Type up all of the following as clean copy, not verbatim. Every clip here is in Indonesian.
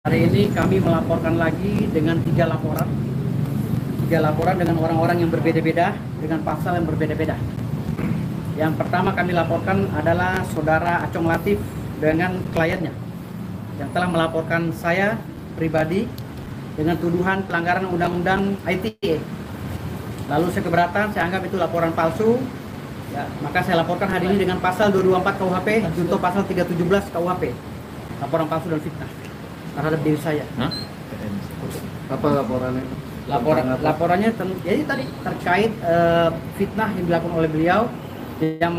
Hari ini kami melaporkan lagi dengan tiga laporan dengan orang-orang yang berbeda-beda, dengan pasal yang berbeda-beda. Yang pertama kami laporkan adalah saudara Acong Latif dengan kliennya, yang telah melaporkan saya pribadi dengan tuduhan pelanggaran undang-undang ITE. Lalu saya keberatan, saya anggap itu laporan palsu. Ya, maka saya laporkan hari ini dengan pasal 224 KUHP, junto pasal 317 KUHP, laporan palsu dan fitnah terhadap diri saya. Apa laporannya? Laporannya jadi tadi terkait fitnah yang dilakukan oleh beliau, yang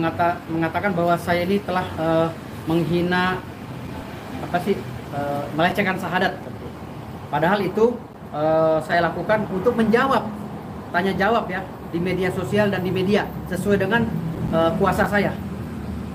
mengatakan bahwa saya ini telah menghina melecehkan syahadat. Padahal itu saya lakukan untuk menjawab tanya jawab ya di media sosial dan di media sesuai dengan kuasa saya.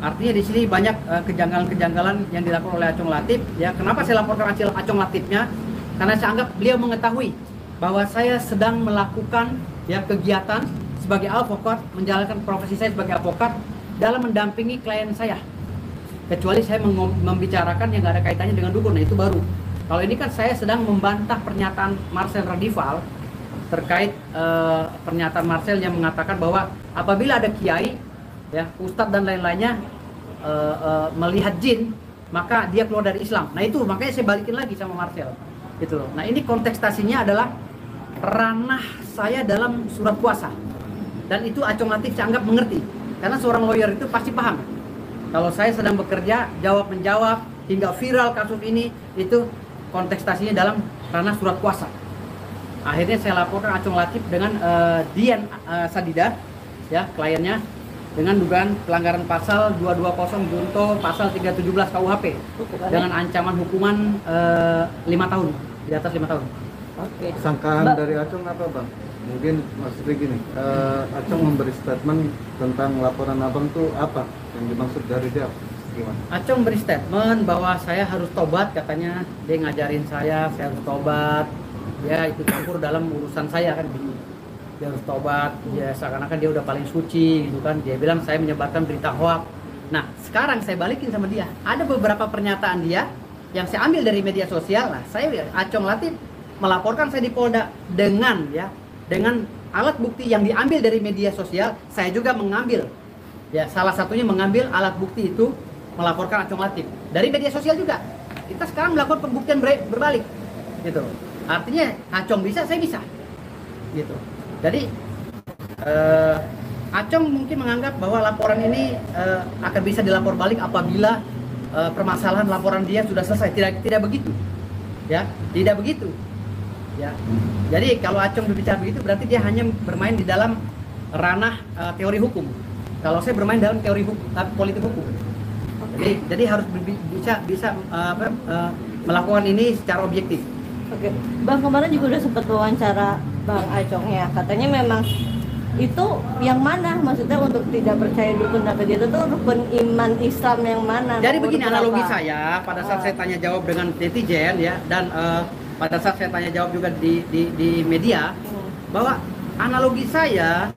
Artinya di sini banyak kejanggalan-kejanggalan yang dilakukan oleh Acong Latif. Ya, kenapa saya laporkan Acong Latifnya? Karena saya anggap beliau mengetahui bahwa saya sedang melakukan ya kegiatan sebagai advokat, menjalankan profesi saya sebagai advokat dalam mendampingi klien saya. Kecuali saya membicarakan yang nggak ada kaitannya dengan dukun, nah itu baru. Kalau ini kan saya sedang membantah pernyataan Marcel Radival terkait pernyataan Marcel yang mengatakan bahwa apabila ada kiai, ya, ustadz dan lain-lainnya melihat jin, maka dia keluar dari Islam. Nah itu makanya saya balikin lagi sama Marcel, gitu loh. Nah ini kontekstasinya adalah ranah saya dalam surat kuasa, dan itu Acong Latif saya anggap mengerti, karena seorang lawyer itu pasti paham. Kalau saya sedang bekerja jawab menjawab hingga viral kasus ini, itu kontekstasinya dalam ranah surat kuasa. Akhirnya saya laporkan Acong Latif dengan Dian Sadidah, ya kliennya, dengan dugaan pelanggaran pasal 220 junto pasal 317 KUHP dengan ancaman hukuman 5 tahun, di atas 5 tahun. Oke. Sangkaan dari Acong apa, Bang? Mungkin maksudnya gini, Acong memberi statement tentang laporan abang tuh apa? Yang dimaksud dari dia gimana? Acong beri statement bahwa saya harus tobat, katanya dia ngajarin saya harus tobat, ya itu campur dalam urusan saya kan begini. Dia harus tobat, ya seakan-akan dia udah paling suci gitu kan. Dia bilang saya menyebarkan berita hoax. Nah sekarang saya balikin sama dia, ada beberapa pernyataan dia yang saya ambil dari media sosial. Nah saya Acong Latif melaporkan saya di Polda dengan alat bukti yang diambil dari media sosial. Saya juga mengambil, ya salah satunya mengambil alat bukti itu, melaporkan Acong Latif dari media sosial juga. Kita sekarang melakukan pembuktian berbalik, gitu. Artinya Acong bisa, saya bisa, gitu. Jadi Acong mungkin menganggap bahwa laporan ini akan bisa dilapor balik apabila permasalahan laporan dia sudah selesai. Tidak begitu, ya, tidak begitu, ya. Jadi kalau Acong berbicara begitu, berarti dia hanya bermain di dalam ranah teori hukum. Kalau saya bermain dalam teori hukum, politik hukum. Jadi harus bisa melakukan ini secara objektif. Oke, Bang, kemarin juga udah sempat wawancara Bang Acong ya, katanya memang itu yang mana, maksudnya untuk tidak percaya dukun atau gitu tuh rukun iman Islam yang mana? Jadi begini analogi saya pada saat saya tanya jawab dengan netizen ya, dan pada saat saya tanya jawab juga di media, bahwa analogi saya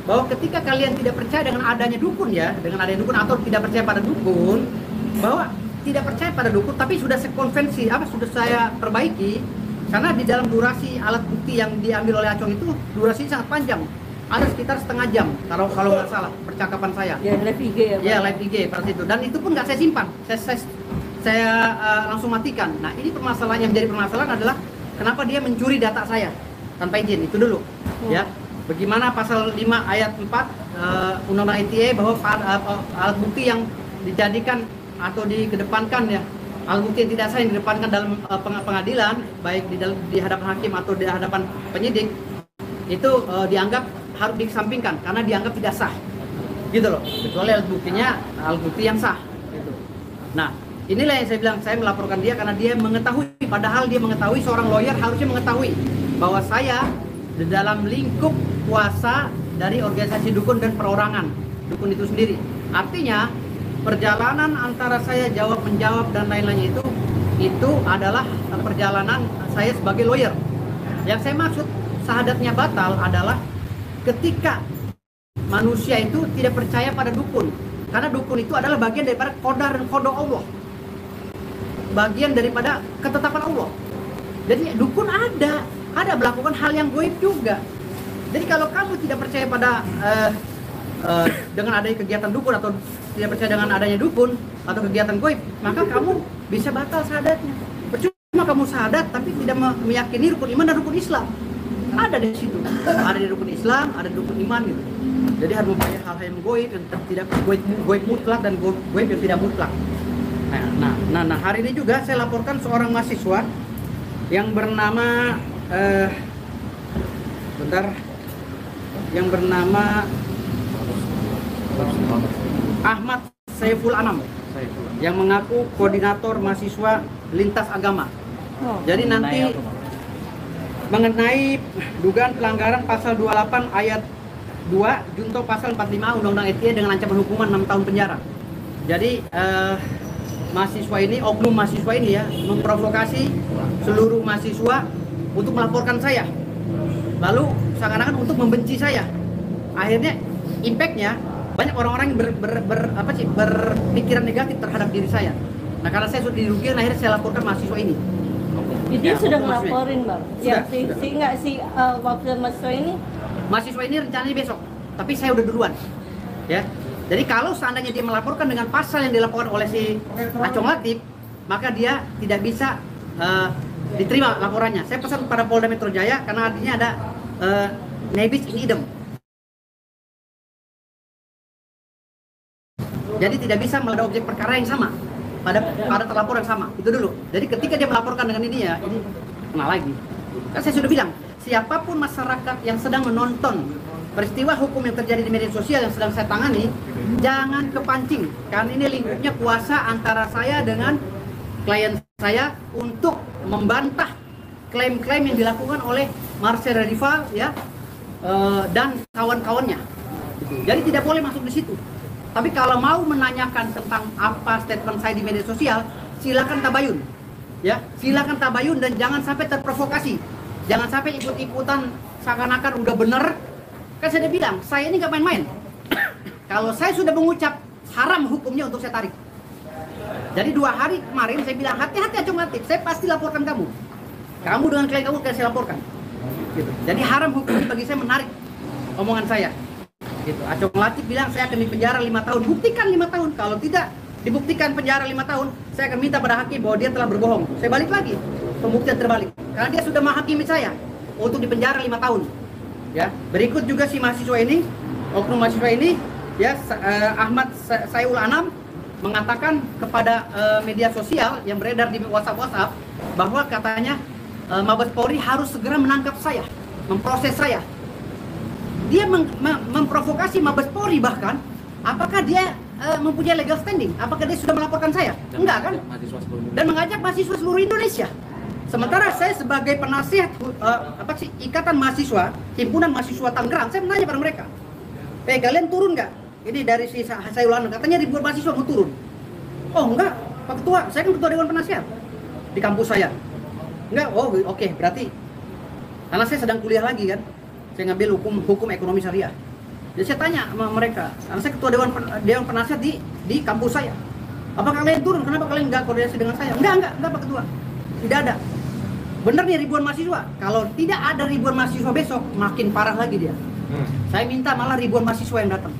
bahwa ketika kalian tidak percaya dengan adanya dukun ya, dengan adanya dukun atau tidak percaya pada dukun, bahwa tidak percaya pada dukun tapi sudah sekonvensi sudah saya perbaiki. Karena di dalam durasi alat bukti yang diambil oleh Acong itu durasinya sangat panjang, ada sekitar setengah jam kalau nggak salah percakapan saya. Ya live IG ya. Ya live IG pada situ, dan itu pun nggak saya simpan, saya langsung matikan. Nah ini permasalahan yang menjadi permasalahan adalah kenapa dia mencuri data saya tanpa izin, itu dulu. Ya, bagaimana pasal 5 ayat 4 Undang-Undang ITE bahwa alat bukti yang dijadikan atau dikedepankan ya, alat bukti yang tidak sah yang didepankan dalam pengadilan, baik di hadapan hakim atau di hadapan penyidik, itu dianggap harus dikesampingkan karena dianggap tidak sah, gitu loh. Kecuali alat buktinya alat bukti yang sah, gitu. Nah inilah yang saya bilang saya melaporkan dia karena dia mengetahui, padahal dia mengetahui, seorang lawyer harusnya mengetahui bahwa saya di dalam lingkup kuasa dari organisasi dukun dan perorangan dukun itu sendiri. Artinya perjalanan antara saya jawab menjawab dan lain-lainnya itu adalah perjalanan saya sebagai lawyer. Yang saya maksud syahadatnya batal adalah ketika manusia itu tidak percaya pada dukun, karena dukun itu adalah bagian daripada qadar dan qada Allah, bagian daripada ketetapan Allah. Jadi dukun ada melakukan hal yang goib juga. Jadi kalau kamu tidak percaya pada dengan adanya kegiatan dukun atau tidak percaya dengan adanya dukun atau kegiatan goib, maka kamu bisa batal syahadatnya. Percuma kamu syahadat tapi tidak meyakini rukun iman dan rukun Islam. Ada di situ. Ada di rukun Islam, ada di rukun iman gitu. Jadi harus mempercayai hal-hal yang goib yang tidak goib mutlak dan goib yang tidak mutlak. Nah, hari ini juga saya laporkan seorang mahasiswa yang bernama Ahmad Saiful Anam yang mengaku koordinator mahasiswa lintas agama. Jadi nanti mengenai dugaan pelanggaran pasal 28 ayat 2 junto pasal 45 Undang-Undang ITE dengan ancaman hukuman 6 tahun penjara. Jadi mahasiswa ini, oknum mahasiswa ini ya, memprovokasi seluruh mahasiswa untuk melaporkan saya. Lalu seakan-akan untuk membenci saya. Akhirnya impactnya banyak orang-orang yang berpikiran negatif terhadap diri saya. Nah, karena saya sudah dirugikan, akhirnya saya laporkan mahasiswa ini. Dia sudah ngelaporin, Bang. Sudah, Ya, waktu mahasiswa ini rencananya besok, tapi saya udah duluan. Ya. Jadi kalau seandainya dia melaporkan dengan pasal yang dilaporkan oleh si Acong Latif, maka dia tidak bisa diterima laporannya. Saya pesan kepada Polda Metro Jaya karena artinya ada nebis in idem. Jadi tidak bisa melihat objek perkara yang sama pada terlapor yang sama. Itu dulu. Jadi ketika dia melaporkan dengan ini ya, ini kena lagi. Kan saya sudah bilang, siapapun masyarakat yang sedang menonton peristiwa hukum yang terjadi di media sosial yang sedang saya tangani, jangan kepancing. Karena ini lingkupnya kuasa antara saya dengan klien saya untuk membantah klaim-klaim yang dilakukan oleh Marcel Rival ya dan kawan-kawannya. Jadi tidak boleh masuk di situ. Tapi kalau mau menanyakan tentang apa statement saya di media sosial, silakan tabayun. Ya, silakan tabayun dan jangan sampai terprovokasi. Jangan sampai ikut-ikutan seakan-akan udah bener. Kan saya udah bilang, saya ini nggak main-main. Kalau saya sudah mengucap, haram hukumnya untuk saya tarik. Jadi 2 hari kemarin saya bilang, hati-hati Acong Latif, saya pasti laporkan kamu. Kamu dengan klien kamu akan saya laporkan. Gitu. Jadi haram hukumnya bagi saya menarik omongan saya. Gitu. Acong Latif bilang saya akan dipenjara 5 tahun. Buktikan 5 tahun. Kalau tidak dibuktikan penjara 5 tahun, saya akan minta pada hakim bahwa dia telah berbohong. Saya balik lagi, pembuktian terbalik. Karena dia sudah menghakimi saya untuk dipenjara 5 tahun. Ya, berikut juga si mahasiswa ini, oknum mahasiswa ini, ya Ahmad Saiful Anam mengatakan kepada media sosial yang beredar di WhatsApp bahwa katanya Mabes Polri harus segera menangkap saya, memproses saya. Dia memprovokasi Mabes Polri bahkan, apakah dia mempunyai legal standing? Apakah dia sudah melaporkan saya? Enggak kan? Dan mengajak mahasiswa seluruh Indonesia. Sementara saya sebagai penasihat Ikatan Mahasiswa, Himpunan Mahasiswa Tangerang, saya menanya pada mereka, kalian turun nggak? Ini dari si Sayulan, katanya ribuan mahasiswa mau turun. Oh enggak, Pak Ketua, saya kan Ketua Dewan Penasihat di kampus saya. Enggak, oh oke, berarti karena saya sedang kuliah lagi kan, saya ngambil hukum ekonomi syariah. Jadi saya tanya sama mereka, karena saya Ketua Dewan Penasihat di kampus saya. Apakah kalian turun? Kenapa kalian nggak koordinasi dengan saya? Enggak Pak Ketua, tidak ada. Bener nih ribuan mahasiswa. Kalau tidak ada ribuan mahasiswa besok, makin parah lagi dia. Saya minta malah ribuan mahasiswa yang datang.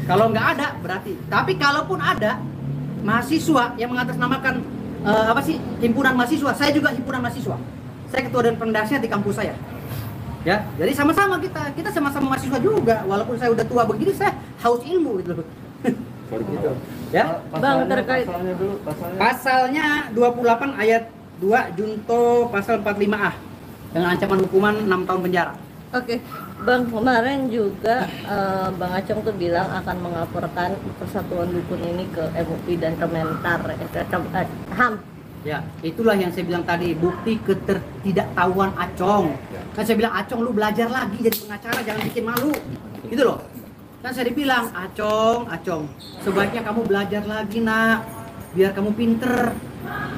Kalau nggak ada berarti. Tapi kalaupun ada mahasiswa yang mengatasnamakan himpunan mahasiswa, saya juga himpunan mahasiswa. Saya ketua dan penasihat di kampus saya. Ya, jadi sama-sama kita sama-sama mahasiswa juga. Walaupun saya udah tua begini, saya haus ilmu gitu. Gitu. Ya. Bang, terkait pasalnya 28 ayat 2 junto pasal 45A dengan ancaman hukuman 6 tahun penjara. Oke, Bang, kemarin juga Bang Acong tuh bilang akan melaporkan Persatuan Dukun ini ke MUI dan Kementar HAM. Ya, itulah yang saya bilang tadi, bukti ketidaktahuan Acong. Kan saya bilang, Acong lu belajar lagi jadi pengacara, jangan bikin malu. Gitu loh. Kan saya dibilang, Acong, sebaiknya kamu belajar lagi nak, biar kamu pinter.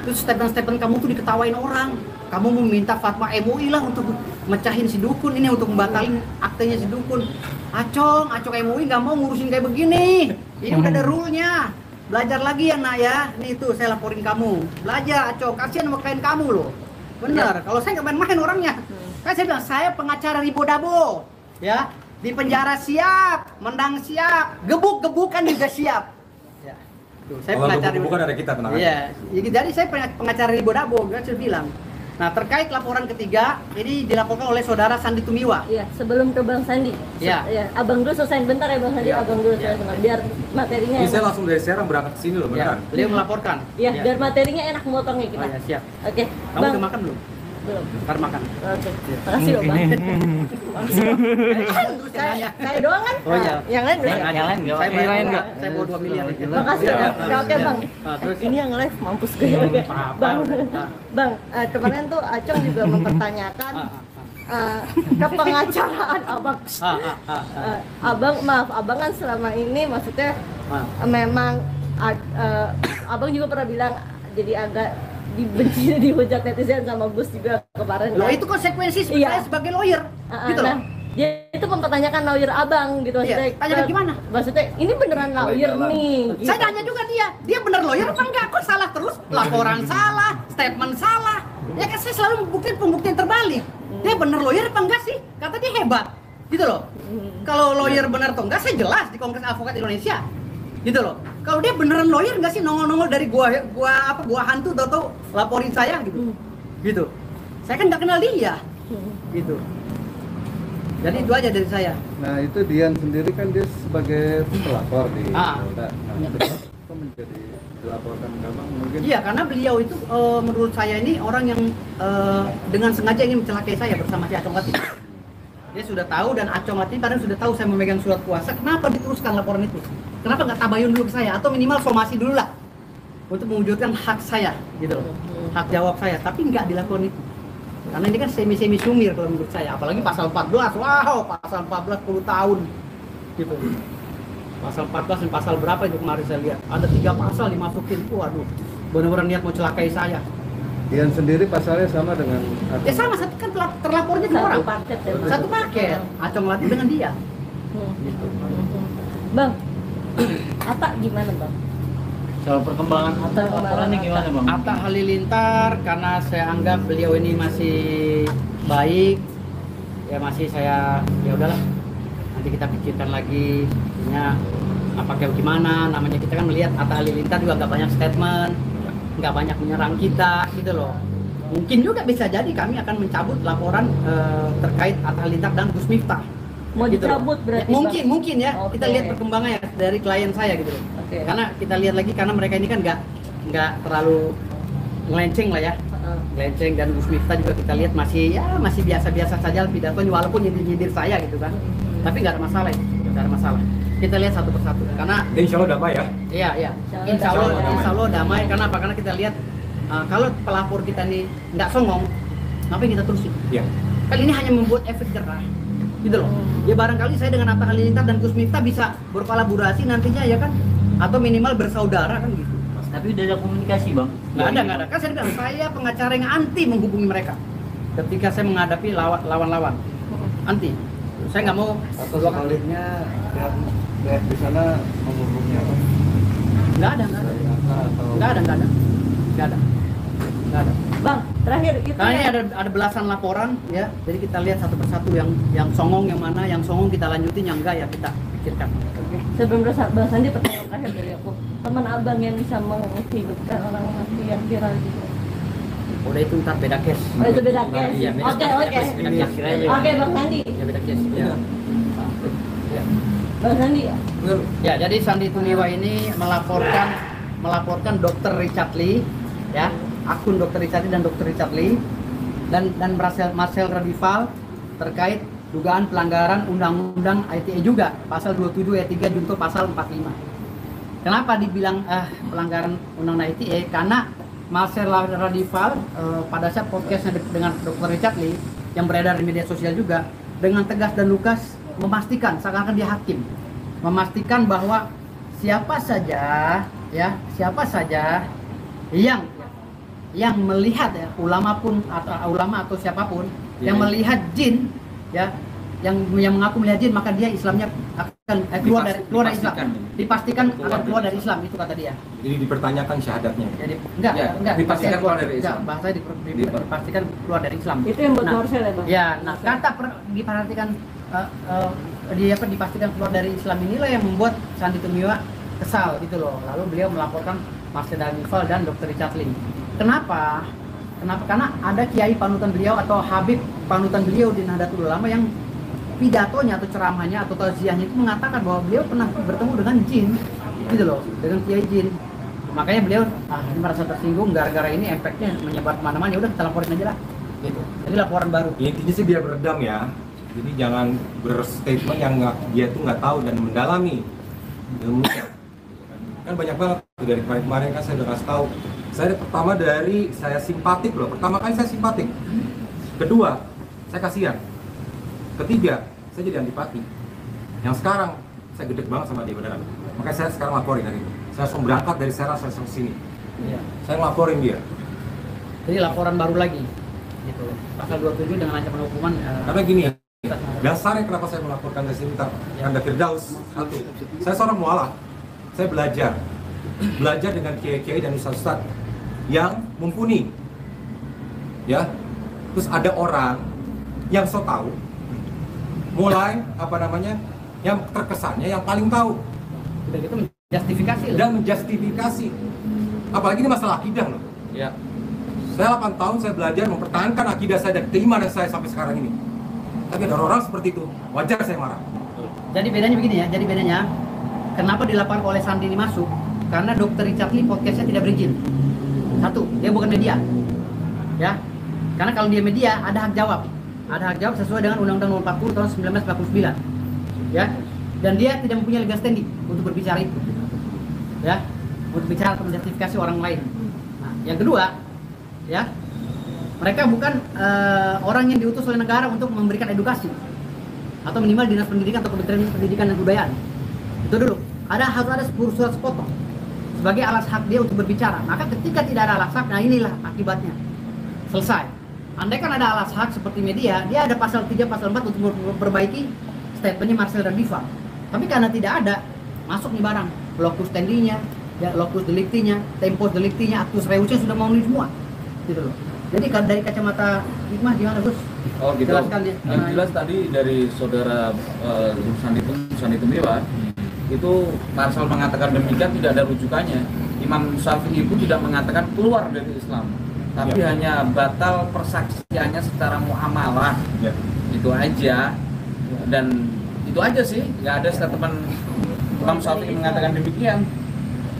Terus statement kamu tuh diketawain orang. Kamu meminta fatwa MUI lah untuk mecahin si dukun ini, untuk membatalin aktenya si dukun. Acong MUI nggak mau ngurusin kayak begini. Ini udah ada rule-nya. Belajar lagi ya nak ya. Nih tuh saya laporin kamu. Belajar Acong, kasihan sama klien kamu loh. benar. Kalau saya nggak main-main orangnya. Kan saya bilang saya pengacara Ribo Dabo, ya. Di penjara siap, mendang siap, gebuk-gebukan juga siap. Ya. Tuh, saya pengacara. Bukan ada kita tenang. Iya. Jadi saya pengacara Ribo Dabo, saya bilang. Nah, terkait laporan ketiga, ini dilaporkan oleh saudara Sandi Tumiwa. Iya, sebelum ke Bang Sandi. Iya. Ya, Abang dulu selesai bentar ya Bang Sandi, Iya. Abang dulu Iya. selesai biar materinya. Ini saya langsung dari Serang berangkat ke sini loh, Ya, beneran. beliau melaporkan. Iya, Ya. biar materinya enak motongnya Oh, kita. ya, siap. Oke. Kamu Bang. udah makan belum? Belum. Ntar makan. Oke. Makasih loh, Bang. Saya doang kan? Oh iya. Yang lain udah. Yang lain enggak? Saya Yang lain enggak. Saya bawa 2 miliar. Makasih ya. Oke, Bang. Terus Ini yang live mampus gue. Oke. Bang. Bang, kemarin tuh Acong juga mempertanyakan kepengacaraan Abang. Abang, maaf, Abang kan selama ini maksudnya memang Abang juga pernah bilang jadi agak dibenci, dihujat netizen sama Gus juga kemarin. Loh, kan? itu konsekuensi Iya. saya sebagai lawyer. Gitu loh. Nah, dia itu mempertanyakan lawyer Abang gitu maksudnya. Iya, tanya gimana? Maksudnya ini beneran lawyer jalan. nih. Gitu. Saya tanya juga dia bener lawyer apa enggak? Kok salah terus? Laporan salah, statement salah. Ya kan saya selalu pembuktian terbalik. Dia bener lawyer apa enggak sih? Kata dia hebat. Gitu loh. Kalau lawyer bener atau enggak saya jelas di Kongres Advokat Indonesia. Gitu loh. Kalau dia beneran lawyer enggak sih nongol-nongol dari gua hantu atau laporin saya gitu. Gitu. Saya kan enggak kenal dia. Gitu. Jadi itu aja dari saya. Nah itu Dian sendiri kan dia sebagai pelapor di Polda. Nah, terus kok menjadi dilaporkan ke Abang mungkin? Iya, karena beliau itu menurut saya ini orang yang dengan sengaja ingin mencelakai saya bersama si Acong Latif. Dia sudah tahu dan Acong Latif padahal sudah tahu saya memegang surat kuasa. Kenapa diteruskan laporan itu? Kenapa nggak tabayun dulu ke saya atau minimal somasi dulu lah untuk mewujudkan hak saya, gitu loh, hak jawab saya. Tapi nggak dilakukan itu. Karena ini kan semi sumir kalau menurut saya. Apalagi pasal 14, wow, pasal 14 10 tahun, gitu. Pasal 14 dan pasal berapa itu kemarin saya lihat? Ada 3 pasal dimasukin. Waduh, benar-benar niat mau celakai saya. Dian sendiri pasalnya sama dengan Acong? Ya sama, satu kan terlapornya 2 orang. paket ya. Satu paket. Acong Latif dengan dia. Gitu. Bang, Atta gimana Bang? Soal perkembangan laporannya gimana Bang? Atta Halilintar, karena saya anggap beliau ini masih baik, ya masih saya, ya udahlah, nanti kita pikirkan lagi, artinya apakah gimana, namanya kita kan melihat Atta Halilintar juga nggak banyak statement, nggak banyak menyerang kita, gitu loh. Mungkin juga bisa jadi kami akan mencabut laporan terkait Atta Halilintar dan Gus Miftah. Mau Gitu loh. dicabut berarti, Mungkin, Bang? mungkin ya. Oke. Kita lihat perkembangannya dari klien saya gitu loh. Oke. Karena kita lihat lagi karena mereka ini kan nggak terlalu melenceng lah ya. Melenceng, dan Gus Miftah juga kita lihat masih biasa-biasa saja pidatonya walaupun nyindir saya gitu kan. Tapi nggak ada masalah itu, nggak ada masalah. Kita lihat satu persatu karena Dan insya Allah damai ya. iya. Insya Allah damai. Karena apa? Karena kita lihat kalau pelapor kita ini nggak songong, ngapain kita terusin? Iya. Kali ini hanya membuat efek jerah, gitu loh. Ya barangkali saya dengan Atta Halilintar dan Gus Miftah bisa berkolaborasi nantinya ya kan, atau minimal bersaudara kan gitu. Tapi udah ada komunikasi Bang? Nggak ada. Kan saya bilang saya pengacara yang anti menghubungi mereka ketika saya menghadapi lawan-lawan, anti. Saya nggak mau Atau sebaliknya lihat di sana menghubungi apa? nggak ada. Bang, terakhir itu Karena ini ya. ada belasan laporan ya, jadi kita lihat satu persatu yang songong yang mana, yang songong kita lanjutin, yang enggak ya kita pikirkan. Oke. Sebelum Bang Sandi, pertanyaan terakhir dari aku. Teman Abang yang bisa menghidupkan orang mati yang viral gitu. Udah itu ntar beda case. Oh, itu beda case. Iya, beda Oke, case, oke. beda case, beda case. Oke, Bang Sandi. Ya beda case. Iya. Bang Sandi ya? Ya, jadi Sandi Tumiwa ini melaporkan Dr. Richard Lee, ya, akun Dr. Richard Lee dan Dr. Richard Lee dan Marcel Radival terkait dugaan pelanggaran Undang-Undang ITE juga, pasal 27 ayat 3 junto pasal 45. Kenapa dibilang pelanggaran Undang-Undang ITE? Karena Marcel Radival pada saat podcastnya dengan Dr. Richard Lee yang beredar di media sosial juga dengan tegas dan lugas memastikan, seakan-akan dia hakim, memastikan bahwa siapa saja yang melihat ya, ulama atau siapapun yang melihat jin ya, yang mengaku melihat jin maka dia Islamnya akan keluar dari Islam. Dipastikan akan keluar dari Islam, itu kata dia. Jadi dipertanyakan syahadatnya. Jadi Ya, enggak dipastikan keluar dari Islam. Bahasanya dipastikan keluar dari Islam. Itu yang buat Marcel ya bang? Ya, nah kata diperhatikan dipastikan keluar dari Islam inilah yang membuat Sandy Tumiwa kesal gitu loh. Lalu beliau melaporkan Marcel Dalifal dan Dr. Richard Lin. Kenapa? Karena ada kiai panutan beliau atau habib panutan beliau di Nahdlatul Ulama yang pidatonya atau ceramahnya atau tausiahnya itu mengatakan bahwa beliau pernah bertemu dengan jin gitu loh, dengan kiai jin. Makanya beliau ini merasa tersinggung gara-gara ini efeknya menyebar kemana-mana. Ya udah kita laporin aja lah gitu. Jadi laporan baru. Intinya sih biar beredam ya. Jadi jangan berstatement yang dia tuh nggak tahu dan mendalami ilmunya. Kan banyak banget tuh dari kemarin kan saya udah kasih tahu. Saya simpatik loh. Pertama kali saya simpatik. Kedua, saya kasihan. Ketiga, saya jadi antipati. Yang sekarang saya gede banget sama dia beneran. Makanya saya sekarang laporin hari ini. Saya langsung berangkat dari Serang saya langsung sini. Iya. Saya laporin dia. Jadi laporan baru lagi gitu. Pasal 27 dengan ancaman hukuman Karena gini ya, dasarnya kenapa saya melaporkan ke sini Anda Firdaus. Satu, saya seorang mualaf. Saya belajar dengan kiai-kiai dan ustaz-ustaz yang mumpuni. Ya. Terus ada orang yang so tahu mulai yang terkesannya yang paling tahu udah gitu menjustifikasi dan menjustifikasi, apalagi ini masalah akidah loh ya. Saya 8 tahun saya belajar mempertahankan akidah saya dan keimanan saya sampai sekarang ini, tapi ada orang seperti itu, wajar saya marah. Jadi bedanya begini ya, kenapa dilaporkan oleh Sandi ini masuk? Karena Dr. Richard Lee podcastnya tidak berizin. Satu, dia bukan media ya, karena kalau dia media ada hak jawab sesuai dengan Undang-Undang Nomor 40 tahun 1949 ya, dan dia tidak mempunyai legal standing untuk berbicara itu ya, untuk bicara atau menjustifikasi orang lain. Nah, yang kedua ya, mereka bukan orang yang diutus oleh negara untuk memberikan edukasi atau minimal dinas pendidikan atau kementerian pendidikan dan kebudayaan. Itu dulu, harus ada surat sepotong sebagai alas hak dia untuk berbicara. Maka ketika tidak ada alas hak, nah inilah akibatnya. Selesai. Andai kan ada alas hak seperti media, dia ada pasal 3, pasal 4 untuk memperbaiki statementnya Marcel dan Diva. Tapi karena tidak ada, masuk nih barang, locus tendinya, ya, locus delictinya, tempus delictinya, actus reusnya sudah memenuhi semua, gitu loh. Jadi dari kacamata hikmah gimana Gus? Oh gitu. Jelaskan ya. Yang jelas tadi dari saudara Sandy Tumiwa itu Marcel mengatakan demikian tidak ada rujukannya. Imam Syafi'i itu tidak mengatakan keluar dari Islam, tapi hanya batal persaksiannya secara muamalah. Itu aja, dan itu aja sih, nggak ada statement Imam Syafi'i mengatakan demikian.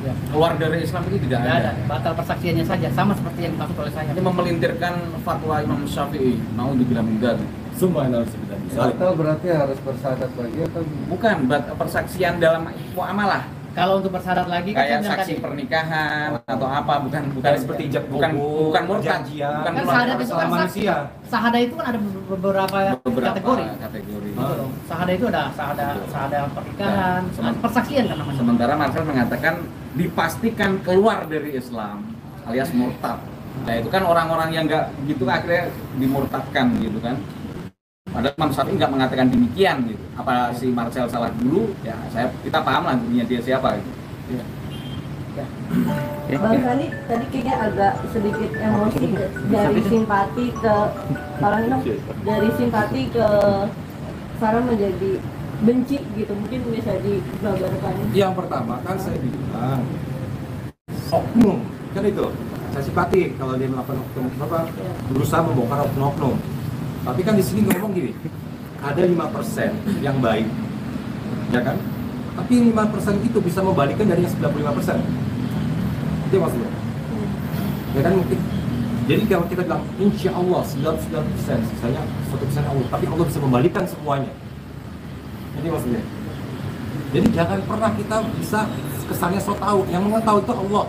Keluar dari Islam itu tidak ada. Batal persaksiannya saja, sama seperti yang dimaksud oleh saya. Ini memelintirkan fatwa Imam Syafi'i. Naudzubillah min dzalik. Sumpah Atau berarti harus bersyahadat lagi atau bukan persaksian dalam muamalah. Kalau untuk bersyahadat lagi Kayak kan saksi pernikahan atau apa, bukan seperti ijab bukan murtad, perjanjian. bukan kan keluar syahadat itu kan manusia. Syahadat itu kan ada beberapa kategori. Ah. Syahadat itu ada syahadat pernikahan, persaksian kan namanya. Sementara Marcel mengatakan dipastikan keluar dari Islam alias murtad. Nah itu kan orang-orang yang nggak gitu akhirnya dimurtadkan gitu kan. Padahal Imam Syafi'i nggak mengatakan demikian gitu. Apa si Marcel salah dulu? Ya kita paham lah dunia dia siapa gitu. Bang Sandi tadi kayaknya agak sedikit emosi dari simpati ke dari simpati ke sekarang menjadi benci gitu, mungkin bisa digambarkan. Yang pertama kan saya bilang oknum, kan itu saya simpati kalau dia melakukan oknum berusaha membongkar oknum. Tapi kan di sini ngomong gini, ada 5% yang baik, ya kan? Tapi 5% itu bisa membalikkan dari 95%. Itu maksudnya. Ya kan mungkin. Jadi kalau kita bilang insya Allah 99%, sisanya 1% Allah, tapi Allah bisa membalikkan semuanya. Ini maksudnya. Jadi jangan pernah kita bisa kesannya so tahu. Yang mengetahui itu Allah.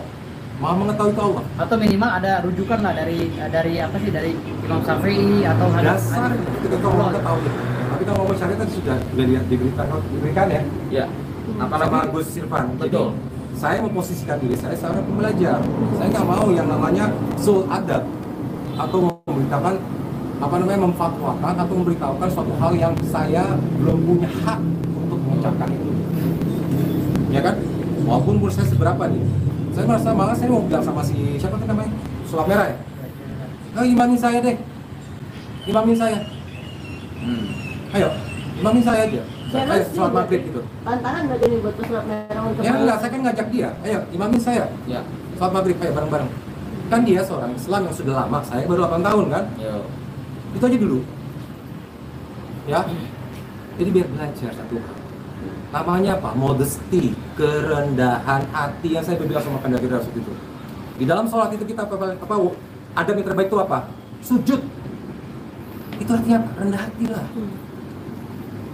Maha mengetahui itu Allah. Atau minimal ada rujukan lah dari apa sih, dari Imam Syafi'i atau Dasar kita ngomong tahu. Tapi kalau ngomong syariat kan sudah diberikan ya. Ya. Sama Gus Silvan. Betul. Saya memposisikan diri saya seorang pembelajar. Saya nggak mau yang namanya sul adab atau memberitakan memfatwakan atau memberitahukan suatu hal yang saya belum punya hak untuk mengucapkan itu. Ya kan? Walaupun umur saya seberapa nih, saya merasa malah saya mau bilang sama si siapa tuh namanya, sulap merah ya, imamin saya deh, imamin saya. Ayo, imamin saya aja. Ayo, sholat maghrib gitu. Tantangan nggak jadi buat pesulap merah untuk Ya enggak, saya kan ngajak dia. Ayo, imamin saya. Ya. Sholat maghrib, ayo bareng-bareng. Kan dia seorang Islam yang sudah lama, saya baru 8 tahun kan. Yo. Itu aja dulu. Ya. Jadi biar belajar satu hal. Namanya apa? Modesty, kerendahan hati yang saya bilang sama Pendaki Rasul itu. Di dalam sholat itu kita apa adab yang terbaik itu apa? Sujud. Itu artinya apa? Rendah hati lah.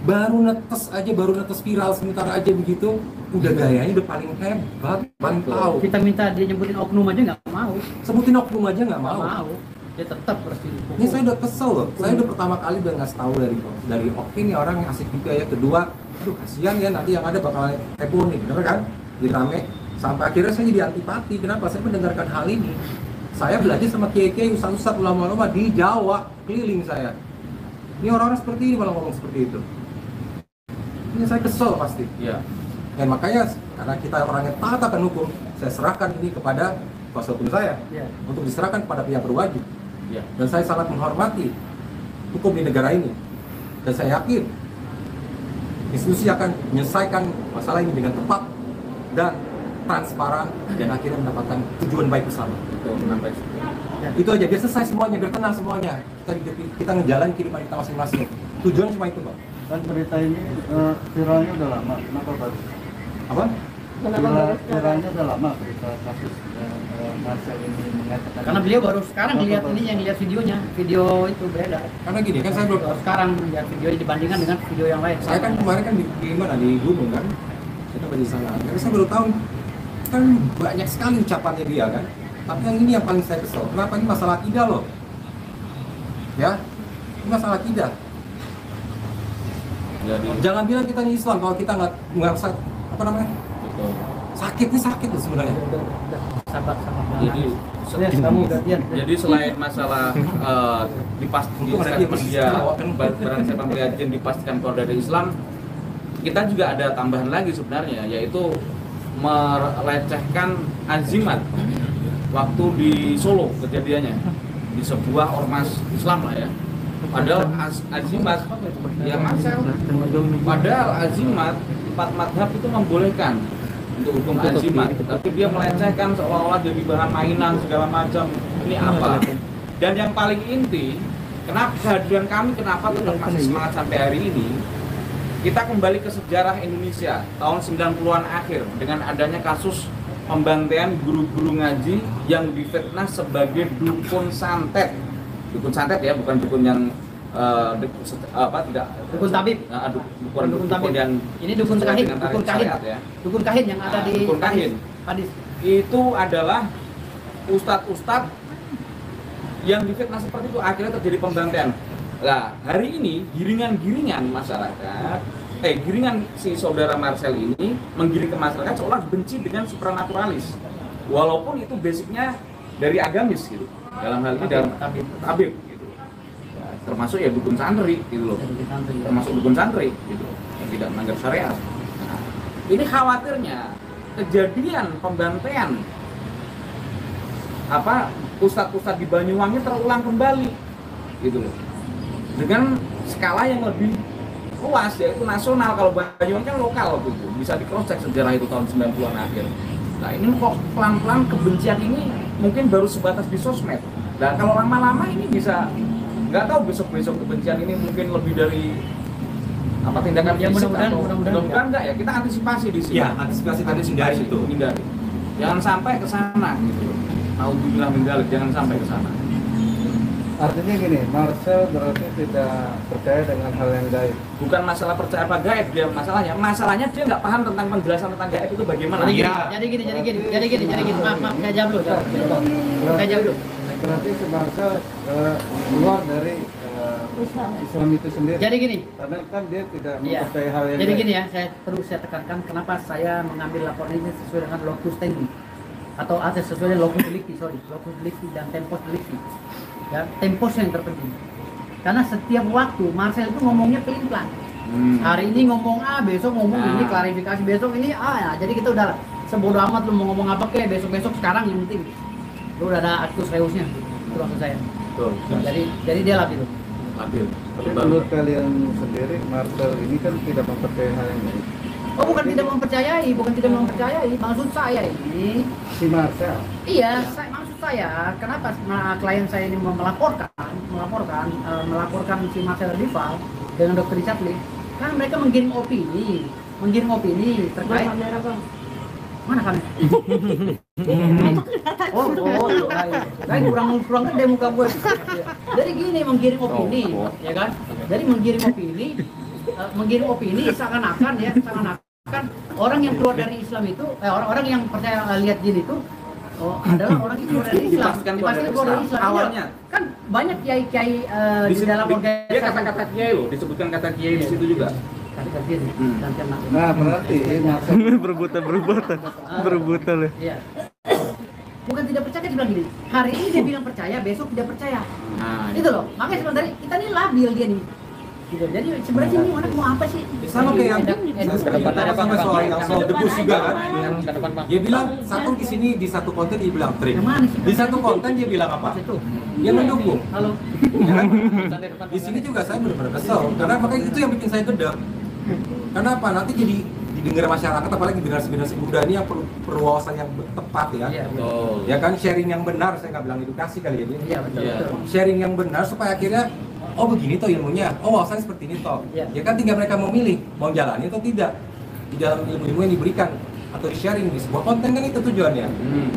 Baru netes viral sebentar aja begitu, udah gayanya udah paling hebat, paling tahu. Kita minta dia nyebutin oknum aja nggak mau. Sebutin oknum aja nggak Nggak mau. mau. Dia tetap harus dihukum. Ini saya udah kesel loh. Saya udah pertama kali udah ngasih tahu dari oke ini orang yang asik juga ya. Kedua, aduh kasihan ya nanti yang ada bakal heboh nih, bener kan? Jadi rame. Sampai akhirnya saya jadi antipati. Kenapa? Saya mendengarkan hal ini. Saya belajar sama kiai-kiai, ustaz-ustaz, ulama-ulama di Jawa, keliling saya. Ini orang-orang seperti ini malah ngomong seperti itu. Ini saya kesel pasti. Iya. Dan makanya karena kita orangnya taat akan hukum, saya serahkan ini kepada kuasa hukum saya Iya. untuk diserahkan kepada pihak berwajib. Iya. Dan saya sangat menghormati hukum di negara ini. Dan saya yakin institusi akan menyelesaikan masalah ini dengan tepat dan transparan dan akhirnya mendapatkan tujuan baik bersama. Itu menambah. Itu aja, biar selesai semuanya, biar tenang semuanya. Kita ngejalanin kehidupan kita masing-masing. Tujuan cuma itu, Pak. Dan berita ini viralnya udah lama, kenapa baru? Apa? Kenapa baru sekarang? Viralnya udah lama berita kasus Marcel ini mengatakan. Karena beliau baru sekarang lihat ini yang lihat videonya, video itu beda. Karena gini kan saya belum. Baru sekarang lihat videonya dibandingkan dengan video yang lain. Saya kan kemarin kan di mana di gunung kan. Saya kan di sana. Jadi saya baru tahu kan banyak sekali ucapannya dia kan. Tapi yang ini yang paling saya kesel. Kenapa ini masalah akidah loh? Ya, ini masalah akidah. Jadi Jangan bilang kita ini Islam kalau kita nggak merasa apa namanya betul. sakit ini sakit loh sebenarnya. Sabar. Jadi Ya, kamu gantian. jadi selain masalah dipastikan dia barang siapa melihatkan dipastikan keluar dari Islam, kita juga ada tambahan lagi sebenarnya, yaitu melecehkan azimat waktu di Solo kejadiannya di sebuah ormas Islam lah ya. Padahal azimat ya padahal azimat 4 madhab itu membolehkan untuk hukum azimat, tapi dia melecehkan seolah-olah jadi bahan mainan segala macam. Ini apa? Dan yang paling inti, kenapa kehadiran kami kenapa tetap masih semangat sampai hari ini? Kita kembali ke sejarah Indonesia tahun 90-an akhir dengan adanya kasus pembantaian guru-guru ngaji yang difitnah sebagai dukun santet. Dukun santet ya, bukan dukun yang tidak Dukun tabib. Bukan Dukun dukun tabib. yang Ini dukun sesuai kahin, dengan tarikh dukun kahin. syariat ya. Dukun kahin yang ada di Dukun kahin. hadis. Itu adalah ustadz-ustadz yang difitnah seperti itu, akhirnya terjadi pembantaian. Nah, hari ini giringan-giringan masyarakat, giringan si saudara Marcel ini menggiring ke masyarakat seolah benci dengan supranaturalis, walaupun itu basicnya dari agamis gitu. Dalam hal ini dalam tabib gitu. Ya, termasuk ya dukun santri gitu loh. Termasuk dukun santri gitu yang tidak melanggar syariat. Nah, ini khawatirnya kejadian pembantaian ustadz-ustadz di Banyuwangi terulang kembali gitu loh, dengan skala yang lebih luas, yaitu nasional. Kalau Banyuwangi kan lokal gitu, bisa di cross check sejarah itu tahun 90-an akhir. Nah ini kok pelan-pelan kebencian ini mungkin baru sebatas di sosmed. Nah kalau lama-lama ini bisa, nggak tahu besok-besok kebencian ini mungkin lebih dari tindakan Ya, fisik mudah-mudahan- atau mudah-mudahan enggak ya, kita antisipasi di sini. Ya, antisipasi tadi hindari itu. Hindari. Jangan sampai ke sana gitu loh. Nauzubillah min dzalik, jangan sampai ke sana. Artinya gini, Marcel berarti tidak percaya dengan hal yang gaib. Bukan masalah percaya apa gaib dia masalahnya dia nggak paham tentang penjelasan tentang gaib itu bagaimana. Jadi gini. Maaf, saya jawab dulu. Saya jawab dulu. Berarti si Marcel keluar dari Islam itu sendiri. Jadi gini. Karena kan dia tidak Iya. mempercayai hal yang Jadi gaib. gini ya, saya tekankan kenapa saya mengambil laporan ini sesuai dengan locus standi atau sesuai dengan locus delicti dan tempus delicti. Ya, tempus yang terpenting. Karena setiap waktu Marcel itu ngomongnya pelin-pelan. Hari ini ngomong A, besok ngomong ini, klarifikasi besok ini A ya. Jadi kita udah sebodoh amat lu mau ngomong apa kek, besok-besok sekarang yang penting. Lu udah ada actus reusnya. Itu maksud saya. Betul. Jadi dia labil. Labil. Tapi menurut kalian sendiri, Marcel ini kan tidak mempercayai hal yang baik. Oh, bukan tidak mempercayai, maksud saya ini. Si Marcel. Iya, maksud saya, kenapa klien saya ini melaporkan si Marcel Rival dengan Dr. Richard Lee? Kan mereka menggiring opini terkait kamera bang. mana kan? Kayak kurang gede muka gue. Jadi gini menggiring opini, ya kan? Jadi menggiring opini seakan-akan orang yang keluar dari Islam itu, orang yang percaya lihat jin itu adalah orang yang keluar dari Islam. Pasti keluar dari Islam. Awalnya Kan banyak kiai-kiai di dalam dia organisasi. kata-kata kiai loh, disebutkan kata kiai di situ juga. Nah, berarti Marcel Berebutan ya. Iya. Bukan tidak percaya, dia bilang gini, hari ini dia bilang percaya, besok tidak percaya. Nah, Itu loh, makanya sebenarnya kita ini labil dia nih. Gitu. Jadi sebenarnya ini anak mau apa sih? Sama kayak yang Edukasi. sama soal debus juga kan. ke depan Bang. Dia bilang satu di sini di satu konten dia bilang trik. Yang mana sih? Di satu konten dia bilang apa? Itu. Dia mendukung. Halo. Ya kan? Di sini juga saya benar-benar kesel karena makanya itu yang bikin saya gedek. Karena apa? Nanti jadi didengar masyarakat apalagi generasi muda ini yang perlu wawasan yang tepat ya. Iya, Betul. Ya kan sharing yang benar, saya nggak bilang edukasi kali ya. Iya, betul. Iya. Betul. Sharing yang benar supaya akhirnya oh begini toh ilmunya, oh wawasan seperti ini toh. Iya. Ya kan tinggal mereka memilih mau jalani atau tidak di dalam ilmu-ilmu yang diberikan atau di sharing di sebuah konten kan itu tujuannya.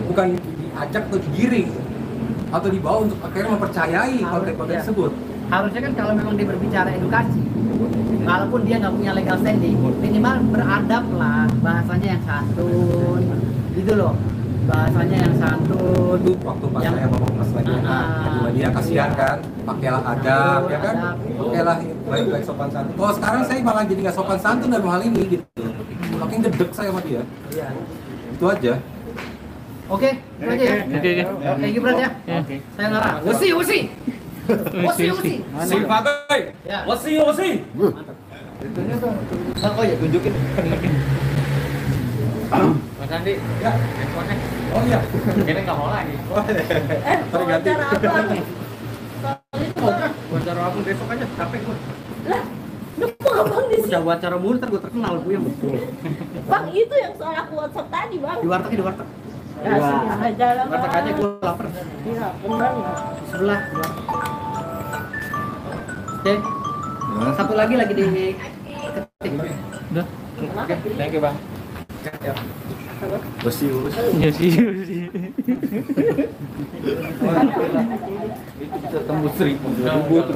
Bukan diajak atau digiring atau dibawa untuk akhirnya mempercayai konten-konten Iya. tersebut. Harusnya kan kalau memang dia berbicara edukasi, walaupun dia nggak punya legal standing, minimal beradab lah, bahasanya yang santun, gitu loh, bahasanya yang santun. Itu waktu pas Yang- saya ngomong pas lagi dia kasihan kan, pakailah adab ya kan, pakailah baik-baik sopan santun. Kalau sekarang saya malah jadi nggak sopan santun dalam hal ini gitu, makin gedek saya sama dia. Iya. Itu aja. Oke, itu aja ya. Oke. Oke, Gibran ya. Oke. Saya ngarah. Usi. Si Bagai. Ya. Wasi. Itunya tuh. Oh ya, tunjukin. Mas Andi, Ya. handphonenya. Oh iya. Kita nggak mau lagi. Wawancara apa? Wawancara aku besok aja, capek gue. Lah, lupa abang di Udah sini. wawancara mulu, ntar gue terkenal gue yang betul. Bang, itu yang soal aku WhatsApp tadi, Bang. Di warteg. Ya, sini aja lah, Warteg aja Bang. gue lapar. Iya, benar ya. Di sebelah. Oke. Satu lagi di ketik. Udah. Oke. Thank you Bang. Ya sih. Itu bisa tembus 1.000 tuh.